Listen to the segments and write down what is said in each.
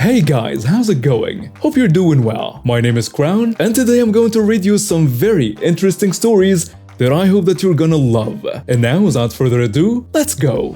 Hey guys, how's it going? Hope you're doing well. My name is Crown, and today I'm going to read you some very interesting stories that I hope that you're gonna love. And now, without further ado, let's go!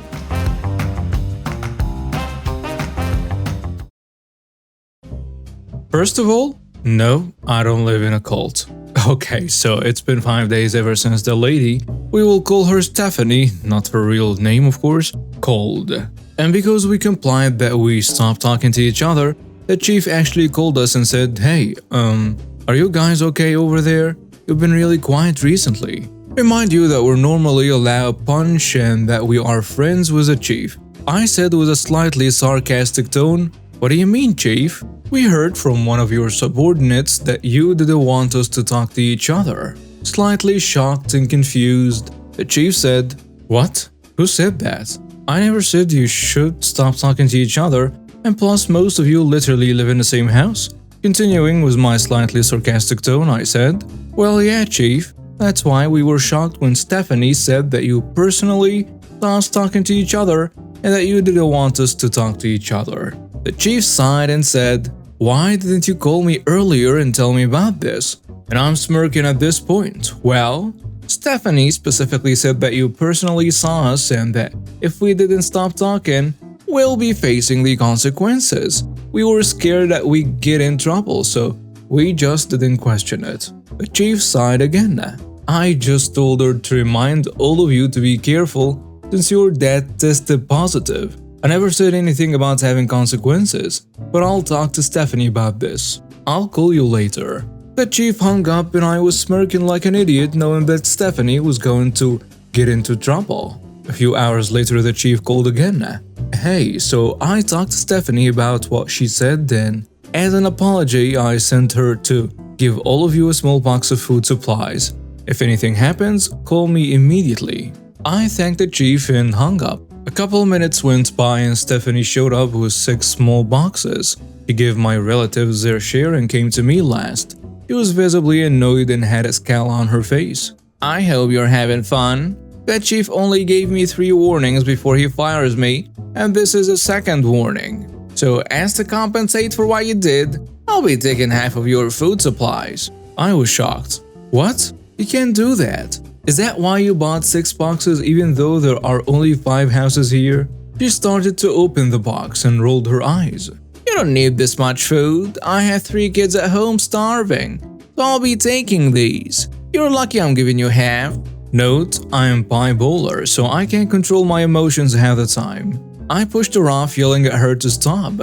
First of all, no, I don't live in a cult. Okay, so it's been 5 days ever since the lady, we will call her Stephanie, not her real name of course, called. And because we complied that we stopped talking to each other, the chief actually called us and said, "Hey, are you guys okay over there? You've been really quiet recently. Remind you that we're normally allowed punch and that we are friends with the chief." I said with a slightly sarcastic tone, "What do you mean, chief? We heard from one of your subordinates that you didn't want us to talk to each other." Slightly shocked and confused, the chief said, "What? Who said that? I never said you should stop talking to each other, and plus most of you literally live in the same house." Continuing with my slightly sarcastic tone, I said, "Well, yeah, chief. That's why we were shocked when Stephanie said that you personally saw us talking to each other and that you didn't want us to talk to each other." The chief sighed and said, "Why didn't you call me earlier and tell me about this?" And I'm smirking at this point. Well, Stephanie specifically said that you personally saw us and that if we didn't stop talking, we'll be facing the consequences. We were scared that we'd get in trouble, so we just didn't question it. The chief sighed again. "I just told her to remind all of you to be careful since your dad tested positive. I never said anything about having consequences, but I'll talk to Stephanie about this. I'll call you later." The chief hung up and I was smirking like an idiot knowing that Stephanie was going to get into trouble. A few hours later the chief called again. "Hey, so I talked to Stephanie about what she said and as an apology I sent her to give all of you a small box of food supplies. If anything happens, call me immediately." I thanked the chief and hung up. A couple minutes went by and Stephanie showed up with 6 small boxes. She gave my relatives their share and came to me last. She was visibly annoyed and had a scowl on her face. "I hope you're having fun. That chief only gave me 3 warnings before he fires me, and this is a second warning. So as to compensate for what you did, I'll be taking half of your food supplies." I was shocked. "What? You can't do that. Is that why you bought 6 boxes even though there are only 5 houses here?" She started to open the box and rolled her eyes. "You don't need this much food. I have 3 kids at home starving, so I'll be taking these. You're lucky I'm giving you half." Note, I am bipolar, so I can't control my emotions half the time. I pushed her off, yelling at her to stop,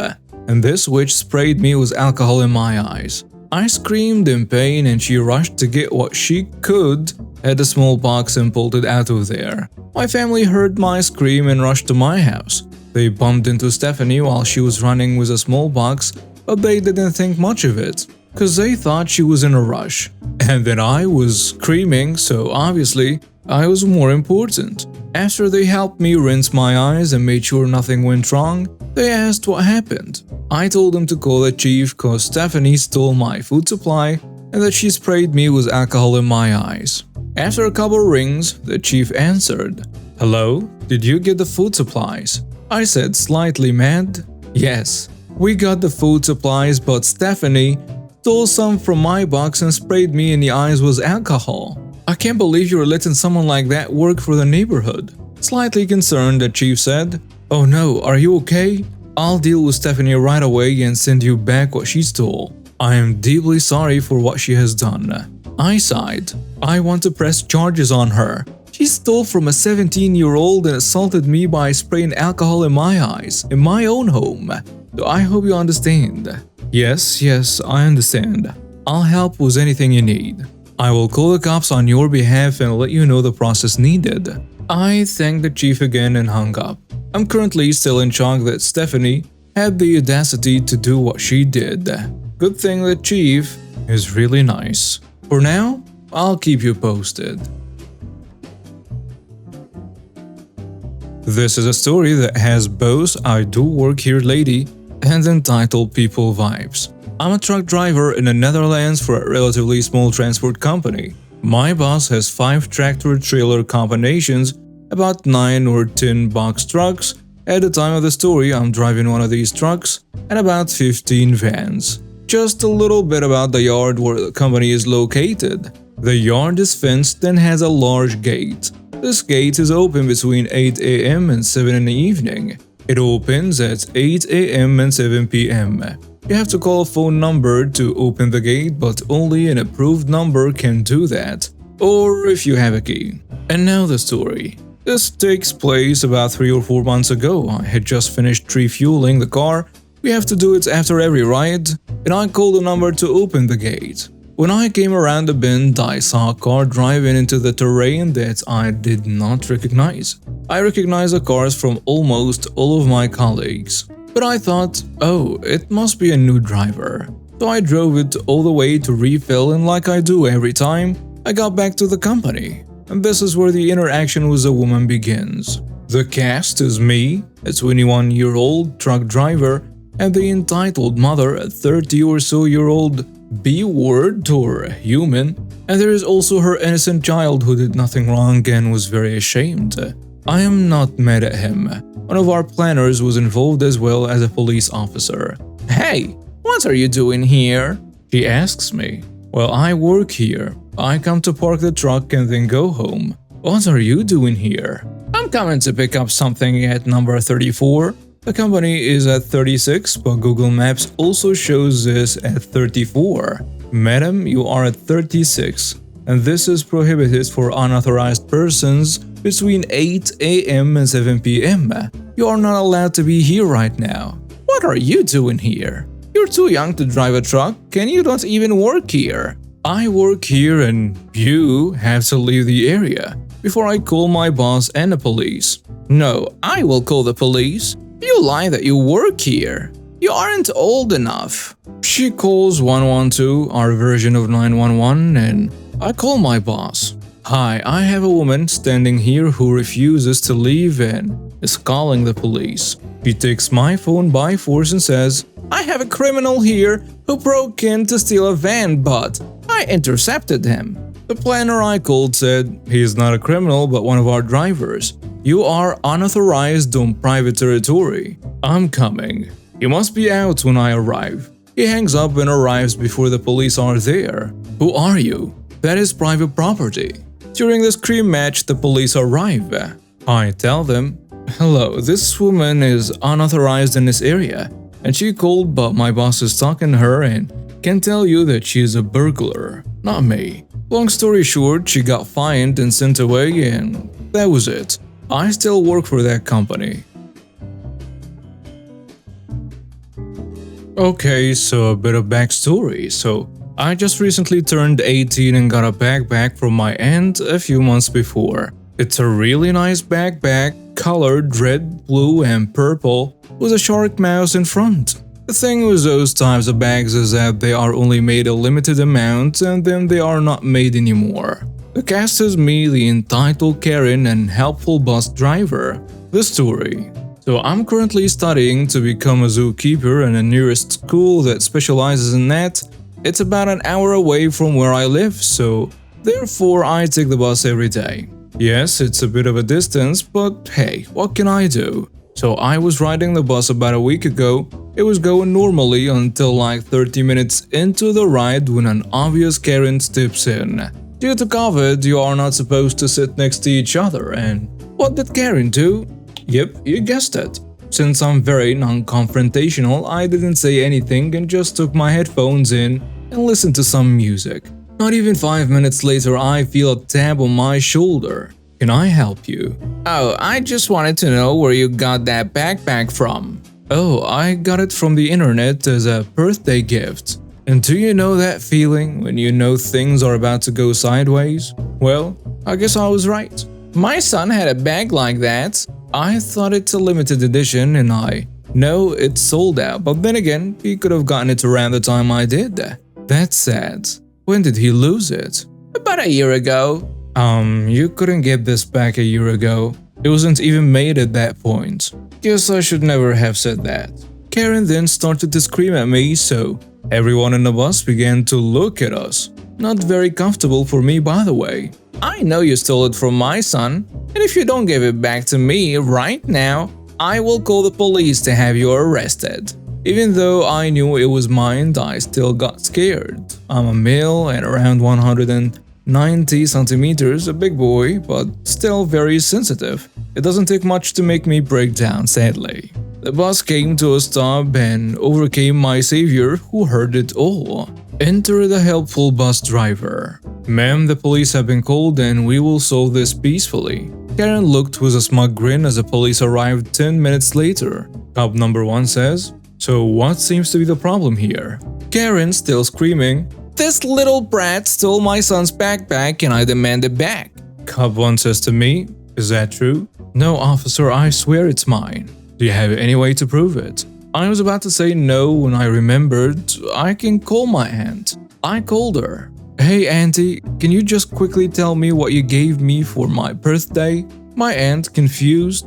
and this witch sprayed me with alcohol in my eyes. I screamed in pain and she rushed to get what she could at the small box and pulled it out of there. My family heard my scream and rushed to my house. They bumped into Stephanie while she was running with a small box, but they didn't think much of it, cause they thought she was in a rush. And then I was screaming, so obviously I was more important. After they helped me rinse my eyes and made sure nothing went wrong, they asked what happened. I told them to call the chief cause Stephanie stole my food supply and that she sprayed me with alcohol in my eyes. After a couple rings, the chief answered. "Hello? Did you get the food supplies?" I said, slightly mad. "Yes, we got the food supplies, but Stephanie stole some from my box and sprayed me in the eyes with alcohol. I can't believe you're letting someone like that work for the neighborhood." Slightly concerned, the chief said, "Oh no, are you okay? I'll deal with Stephanie right away and send you back what she stole. I am deeply sorry for what she has done." I sighed. "I want to press charges on her. She stole from a 17-year-old and assaulted me by spraying alcohol in my eyes, in my own home. So I hope you understand." Yes, I understand. I'll help with anything you need. I will call the cops on your behalf and let you know the process needed." I thanked the chief again and hung up. I'm currently still in shock that Stephanie had the audacity to do what she did. Good thing the chief is really nice. For now, I'll keep you posted. This is a story that has both "I do work here lady" and entitled people vibes. I'm a truck driver in the Netherlands for a relatively small transport company. My boss has 5 tractor-trailer combinations, about 9 or 10 box trucks, At the time of the story, I'm driving one of these trucks and about 15 vans. Just a little bit about the yard where the company is located. The yard is fenced and has a large gate. This gate is open between 8 a.m. and 7 in the evening. It opens at 8 a.m. and 7 p.m. You have to call a phone number to open the gate, but only an approved number can do that, or if you have a key. And now the story. This takes place about 3 or 4 months ago. I had just finished refueling the car. We have to do it after every ride, and I called the number to open the gate. When I came around the bend, I saw a car driving into the terrain that I did not recognize. I recognized the cars from almost all of my colleagues, but I thought, oh, it must be a new driver. So I drove it all the way to refill, and like I do every time, I got back to the company. And this is where the interaction with the woman begins. The cast is me, a 21-year-old truck driver, and the entitled mother, a 30 or so year old B-word or human, and there is also her innocent child who did nothing wrong and was very ashamed. I am not mad at him. One of our planners was involved as well as a police officer. "Hey, what are you doing here?" she asks me. "Well, I work here. I come to park the truck and then go home." "What are you doing here?" "I'm coming to pick up something at number 34. The company is at 36, but Google Maps also shows this at 34. "Madam, you are at 36, and this is prohibited for unauthorized persons between 8 a.m. and 7 p.m. You are not allowed to be here right now." "What are you doing here? You're too young to drive a truck, and you don't even work here." "I work here and you have to leave the area before I call my boss and the police." "No, I will call the police. You lie that you work here. You aren't old enough." She calls 112, our version of 911, and I call my boss. "Hi, I have a woman standing here who refuses to leave and is calling the police." She takes my phone by force and says, "I have a criminal here who broke in to steal a van, but I intercepted him." The planner I called said, "He is not a criminal but one of our drivers. You are unauthorized on private territory. I'm coming. You must be out when I arrive." He hangs up and arrives before the police are there. "Who are you?" "That is private property." During the scream match, the police arrive. I tell them, "Hello, this woman is unauthorized in this area, and she called, but my boss is talking to her and can tell you that she is a burglar, not me." Long story short, she got fined and sent away, and that was it. I still work for that company. Okay, so a bit of backstory. So I just recently turned 18 and got a backpack from my aunt a few months before. It's a really nice backpack, colored red, blue, and purple, with a shark mouse in front. The thing with those types of bags is that they are only made a limited amount and then they are not made anymore. The cast is me, the entitled Karen and helpful bus driver. The story. So I'm currently studying to become a zookeeper in the nearest school that specializes in that. It's about an hour away from where I live, so therefore I take the bus every day. Yes, it's a bit of a distance, but hey, what can I do? So I was riding the bus about a week ago. It was going normally until like 30 minutes into the ride when an obvious Karen steps in. Due to COVID, you are not supposed to sit next to each other, and what did Karen do? Yep, you guessed it. Since I'm very non-confrontational, I didn't say anything and just took my headphones in and listened to some music. Not even 5 minutes later, I feel a tap on my shoulder. "Can I help you?" "Oh, I just wanted to know where you got that backpack from." "Oh, I got it from the internet as a birthday gift." And do you know that feeling when you know things are about to go sideways? Well, I guess I was right. My son had a bag like that. I thought it's a limited edition and I know it's sold out, but then again, he could have gotten it around the time I did. That's sad. When did he lose it? About a year ago. You couldn't get this back a year ago. It wasn't even made at that point. Guess I should never have said that. Karen then started to scream at me, so everyone in the bus began to look at us. Not very comfortable for me, by the way. "I know you stole it from my son, and if you don't give it back to me right now, I will call the police to have you arrested. Even though I knew it was mine, I still got scared. I'm a male and around 190 centimeters, a big boy, but still very sensitive. It doesn't take much to make me break down, sadly. The bus came to a stop and overcame my savior, who heard it all. Enter the helpful bus driver. Ma'am, the police have been called and we will solve this peacefully. Karen looked with a smug grin as the police arrived 10 minutes later. Cop number 1 says, "So what seems to be the problem here?" Karen, still screaming, "This little brat stole my son's backpack and I demand it back." Cop 1 says to me, "Is that true?" "No, officer, I swear it's mine." "Do you have any way to prove it?" I was about to say no when I remembered I can call my aunt. I called her. "Hey auntie, can you just quickly tell me what you gave me for my birthday?" My aunt, confused,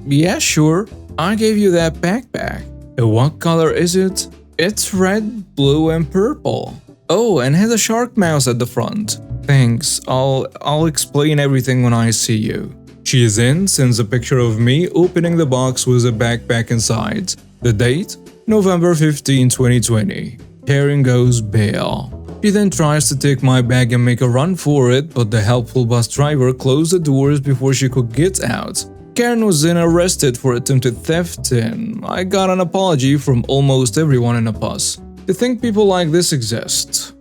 Yeah, sure. I gave you that backpack." "And what color is it?" "It's red, blue and purple." "Oh, and has a shark mouse at the front." "Thanks, I'll explain everything when I see you." She then sends a picture of me opening the box with a backpack inside. The date? November 15, 2020. Karen goes bail. She then tries to take my bag and make a run for it, but the helpful bus driver closed the doors before she could get out. Karen was then arrested for attempted theft and I got an apology from almost everyone in the bus. To think people like this exist.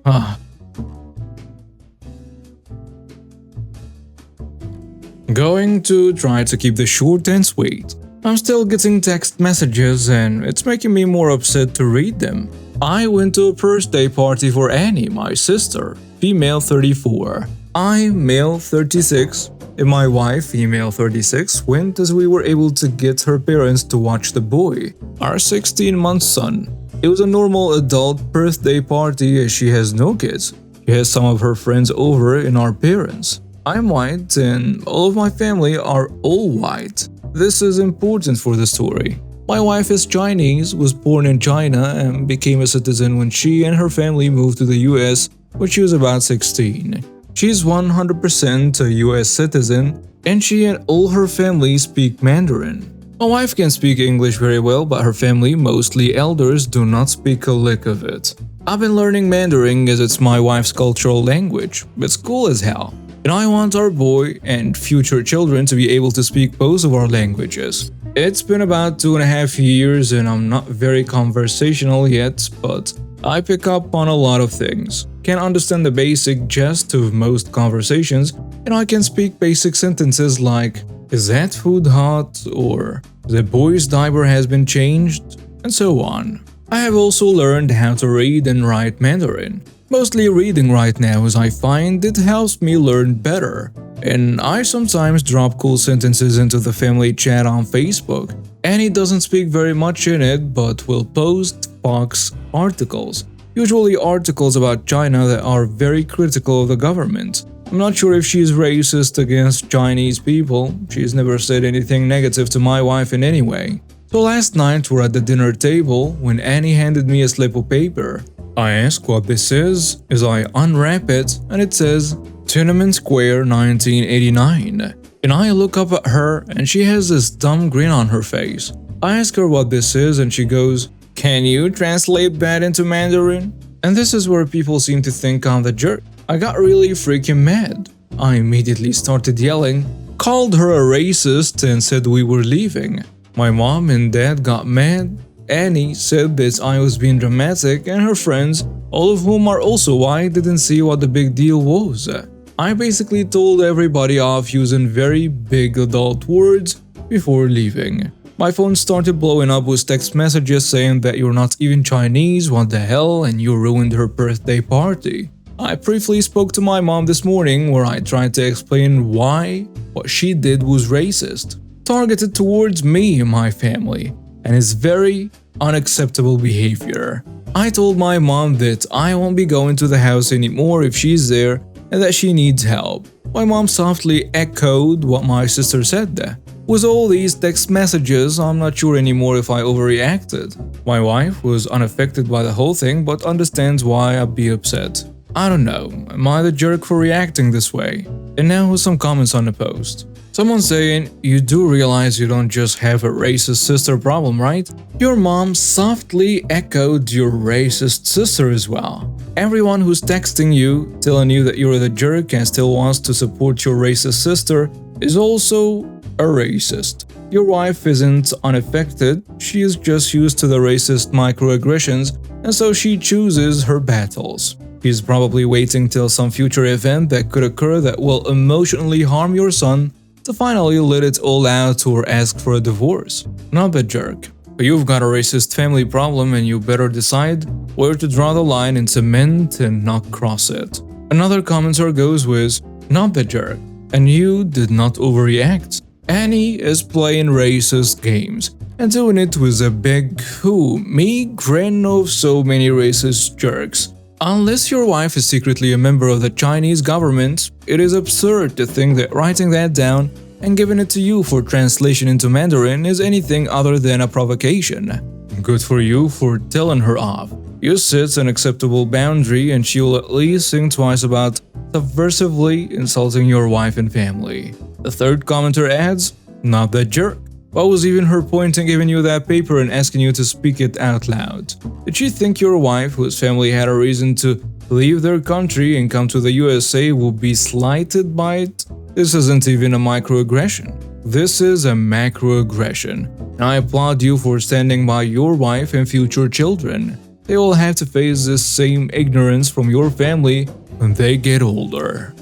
Going to try to keep this short and sweet. I'm still getting text messages and it's making me more upset to read them. I went to a birthday party for Annie, my sister, female 34. I, male 36, and my wife, female 36, went as we were able to get her parents to watch the boy, our 16-month son. It was a normal adult birthday party as she has no kids. She has some of her friends over and our parents. I'm white and all of my family are all white. This is important for the story. My wife is Chinese, was born in China and became a citizen when she and her family moved to the US when she was about 16. She's 100% a US citizen and she and all her family speak Mandarin. My wife can speak English very well, but her family, mostly elders, do not speak a lick of it. I've been learning Mandarin as it's my wife's cultural language. It's cool as hell. And I want our boy and future children to be able to speak both of our languages. It's been about 2.5 years and I'm not very conversational yet, but I pick up on a lot of things. Can understand the basic gist of most conversations, and I can speak basic sentences like, "Is that food hot?" or "The boy's diaper has been changed?" and so on. I have also learned how to read and write Mandarin. Mostly reading right now as I find it helps me learn better. And I sometimes drop cool sentences into the family chat on Facebook. Annie doesn't speak very much in it, but will post Fox articles. Usually articles about China that are very critical of the government. I'm not sure if she's racist against Chinese people. She's never said anything negative to my wife in any way. So last night we're at the dinner table when Annie handed me a slip of paper. I ask what this is as I unwrap it and it says Tiananmen Square 1989. And I look up at her and she has this dumb grin on her face. I ask her what this is and she goes, "Can you translate that into Mandarin?" And this is where people seem to think I'm the jerk. I got really freaking mad. I immediately started yelling, called her a racist and said we were leaving. My mom and dad got mad. Annie said that I was being dramatic and her friends, all of whom are also white, didn't see what the big deal was. I basically told everybody off using very big adult words before leaving. My phone started blowing up with text messages saying that you're not even Chinese, what the hell, and you ruined her birthday party. I briefly spoke to my mom this morning where I tried to explain why what she did was racist, targeted towards me and my family, and is very unacceptable behavior. I told my mom that I won't be going to the house anymore if she's there and that she needs help. My mom softly echoed what my sister said there. With all these text messages, I'm not sure anymore if I overreacted. My wife was unaffected by the whole thing but understands why I'd be upset. I don't know, am I the jerk for reacting this way? And now with some comments on the post. Someone saying, "You do realize you don't just have a racist sister problem, right?" Your mom softly echoed your racist sister as well. Everyone who's texting you, telling you that you're the jerk and still wants to support your racist sister is also a racist. Your wife isn't unaffected, she is just used to the racist microaggressions, and so she chooses her battles. She's probably waiting till some future event that could occur that will emotionally harm your son to finally let it all out or ask for a divorce. Not the jerk. But you've got a racist family problem and you better decide where to draw the line in cement and not cross it. Another commenter goes with, "Not the jerk, and you did not overreact. Annie is playing racist games and doing it with a big me grin of so many racist jerks. Unless your wife is secretly a member of the Chinese government, it is absurd to think that writing that down and giving it to you for translation into Mandarin is anything other than a provocation. Good for you for telling her off. You set an acceptable boundary and she will at least think twice about subversively insulting your wife and family." The third commenter adds, "Not that jerk. What was even her point in giving you that paper and asking you to speak it out loud? Did she think your wife, whose family had a reason to leave their country and come to the USA, would be slighted by it? This isn't even a microaggression. This is a macroaggression. And I applaud you for standing by your wife and future children. They will have to face this same ignorance from your family when they get older."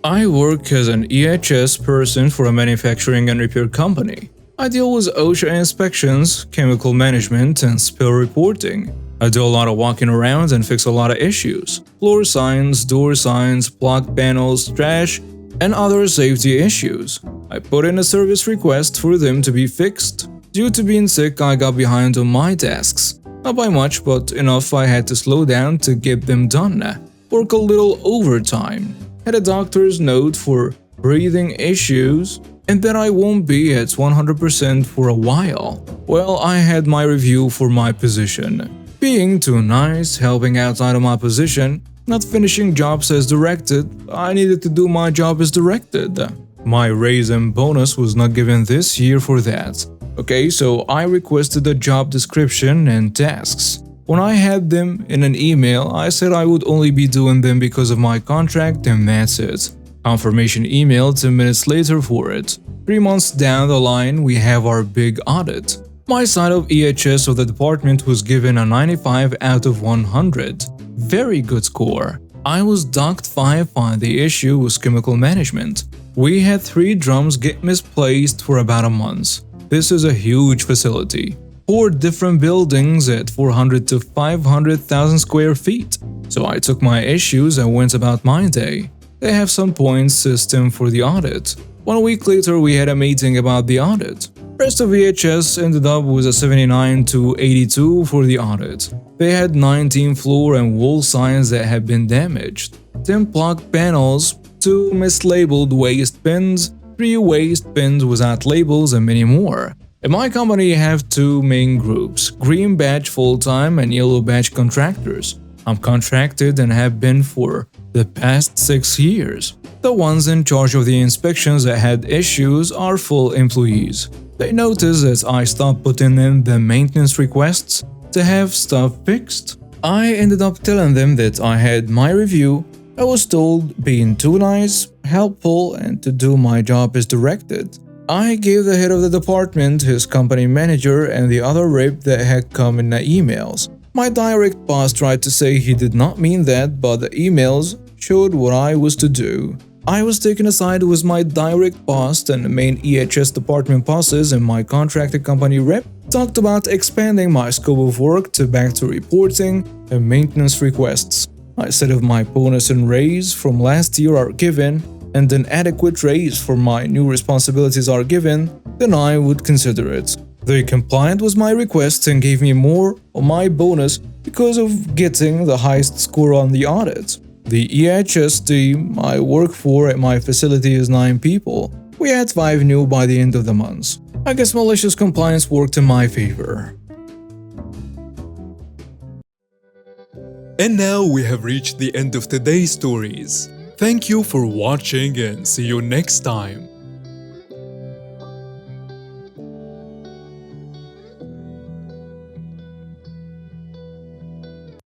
I work as an EHS person for a manufacturing and repair company. I deal with OSHA inspections, chemical management, and spill reporting. I do a lot of walking around and fix a lot of issues. Floor signs, door signs, plug panels, trash, and other safety issues. I put in a service request for them to be fixed. Due to being sick, I got behind on my tasks. Not by much, but enough I had to slow down to get them done. Work a little overtime. Had a doctor's note for breathing issues, and that I won't be at 100% for a while. Well, I had my review for my position. Being too nice, helping outside of my position, not finishing jobs as directed, I needed to do my job as directed. My raise and bonus was not given this year for that. Okay, so I requested a job description and tasks. When I had them in an email, I said I would only be doing them because of my contract and that's it. Confirmation email 10 minutes later for it. 3 months down the line, we have our big audit. My side of EHS of the department was given a 95 out of 100. Very good score. I was docked 5 on the issue with chemical management. We had 3 drums get misplaced for about a month. This is a huge facility. 4 different buildings at 400 to 500,000 square feet. So I took my issues and went about my day. They have some points system for the audit. 1 week later we had a meeting about the audit. Rest of EHS ended up with a 79 to 82 for the audit. They had 19 floor and wall signs that had been damaged, 10 plug panels, 2 mislabeled waste bins, 3 waste bins without labels, and many more. In my company, I have 2 main groups, green badge full-time and yellow badge contractors. I'm contracted and have been for the past 6 years. The ones in charge of the inspections that had issues are full employees. They noticed that I stopped putting in the maintenance requests to have stuff fixed. I ended up telling them that I had my review. I was told being too nice, helpful, and to do my job as directed. I gave the head of the department, his company manager, and the other rep that had come in the emails. My direct boss tried to say he did not mean that, but the emails showed what I was to do. I was taken aside with my direct boss and the main EHS department bosses, and my contracted company rep talked about expanding my scope of work to back to reporting and maintenance requests. I said if my bonus and raise from last year are given, and an adequate raise for my new responsibilities are given, then I would consider it. They complied with my request and gave me more on my bonus because of getting the highest score on the audit. The EHS team I work for at my facility is 9 people. We had 5 new by the end of the month. I guess malicious compliance worked in my favor. And now we have reached the end of today's stories. Thank you for watching and see you next time.